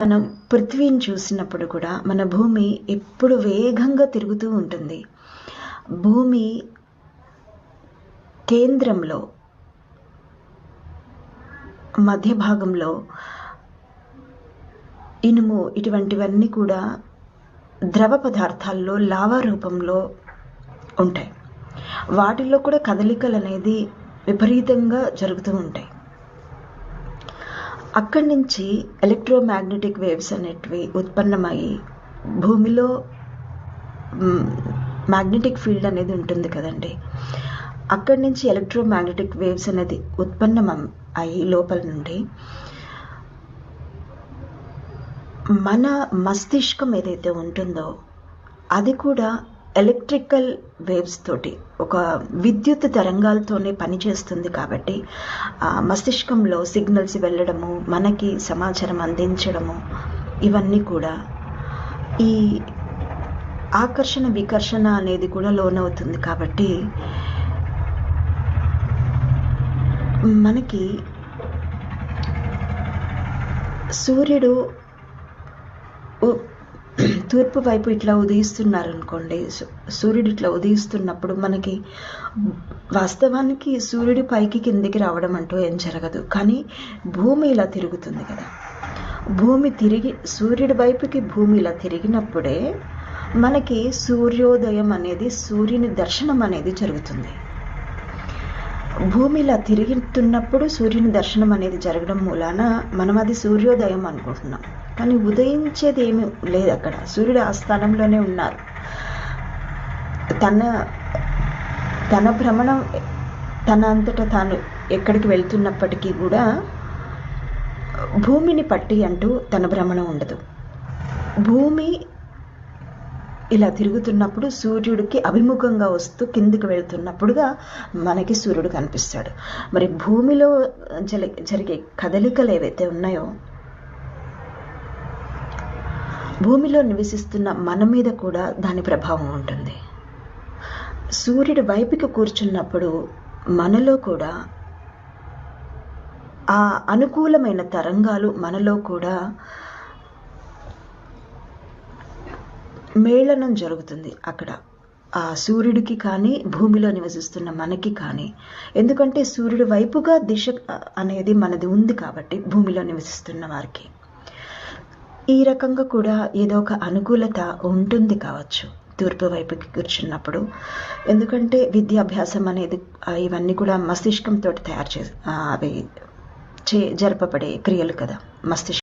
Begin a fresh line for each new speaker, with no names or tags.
మనం పృథ్వీని చూసినప్పుడు కూడా మన భూమి ఎప్పుడు వేగంగా తిరుగుతూ ఉంటుంది. భూమి కేంద్రంలో మధ్య భాగంలో ఇనుము ఇటువంటివన్నీ కూడా ద్రవ పదార్థాల్లో లావా రూపంలో ఉంటాయి. వాటిల్లో కూడా కదలికలు అనేది విపరీతంగా జరుగుతూ ఉంటాయి. అక్కడి నుంచి ఎలక్ట్రోమాగ్నెటిక్ వేవ్స్ అనేటివి ఉత్పన్నమయ్యి భూమిలో మ్యాగ్నెటిక్ ఫీల్డ్ అనేది ఉంటుంది కదండి. అక్కడి నుంచి ఎలక్ట్రోమాగ్నెటిక్ వేవ్స్ అనేది ఉత్పన్నం అయ్యి లోపల నుండి మన మస్తిష్కం ఏదైతే ఉంటుందో అది కూడా ఎలక్ట్రికల్ వేవ్స్ తోటి ఒక విద్యుత్ తరంగాలతోనే పనిచేస్తుంది. కాబట్టి మస్తిష్కంలో సిగ్నల్స్ వెళ్ళడము, మనకి సమాచారం అందించడము, ఇవన్నీ కూడా ఈ ఆకర్షణ వికర్షణ అనేది కూడా లోనవుతుంది. కాబట్టి మనకి సూర్యుడు తూర్పు వైపు ఇట్లా ఉదయిస్తున్నారనుకోండి, సూర్యుడు ఇట్లా ఉదయిస్తున్నప్పుడు మనకి వాస్తవానికి సూర్యుడి పైకి కిందికి రావడం అంటూ ఏం జరగదు. కానీ భూమి ఇలా తిరుగుతుంది కదా, భూమి తిరిగి సూర్యుడి వైపుకి భూమి ఇలా తిరిగినప్పుడే మనకి సూర్యోదయం అనేది, సూర్యుని దర్శనం అనేది జరుగుతుంది. భూమి ఇలా తిరుగుతున్నప్పుడు సూర్యుని దర్శనం అనేది జరగడం మూలాన మనం అది సూర్యోదయం అనుకుంటున్నాం. కానీ ఉదయించేది ఏమీ లేదు అక్కడ. సూర్యుడు ఆ స్థానంలోనే ఉన్నారు. తన భ్రమణం తన అంతటా తాను ఎక్కడికి వెళ్తున్నప్పటికీ కూడా భూమిని పట్టి అంటూ తన భ్రమణం ఉండదు. భూమి ఇలా తిరుగుతున్నప్పుడు సూర్యుడికి అభిముఖంగా వస్తూ కిందికి వెళ్తున్నప్పుడుగా మనకి సూర్యుడు కనిపిస్తాడు. మరి భూమిలో జరిగే కదలికలు ఏవైతే ఉన్నాయో భూమిలో నివసిస్తున్న మన మీద కూడా దాని ప్రభావం ఉంటుంది. సూర్యుడి వైపుకి కూర్చున్నప్పుడు మనలో కూడా ఆ అనుకూలమైన తరంగాలు మనలో కూడా మేళనం జరుగుతుంది అక్కడ ఆ సూర్యుడికి కానీ భూమిలో నివసిస్తున్న మనకి కానీ. ఎందుకంటే సూర్యుడి వైపుగా దిశ అనేది మనది ఉంది కాబట్టి భూమిలో నివసిస్తున్న వారికి ఈ రకంగా కూడా ఏదో ఒక అనుకూలత ఉంటుంది కావచ్చు తూర్పు వైపుకి కూర్చున్నప్పుడు. ఎందుకంటే విద్యాభ్యాసం అనేది ఇవన్నీ కూడా మస్తిష్కంతో తయారు చేసి అవి జరపబడే క్రియలు కదా. మస్తిష్కం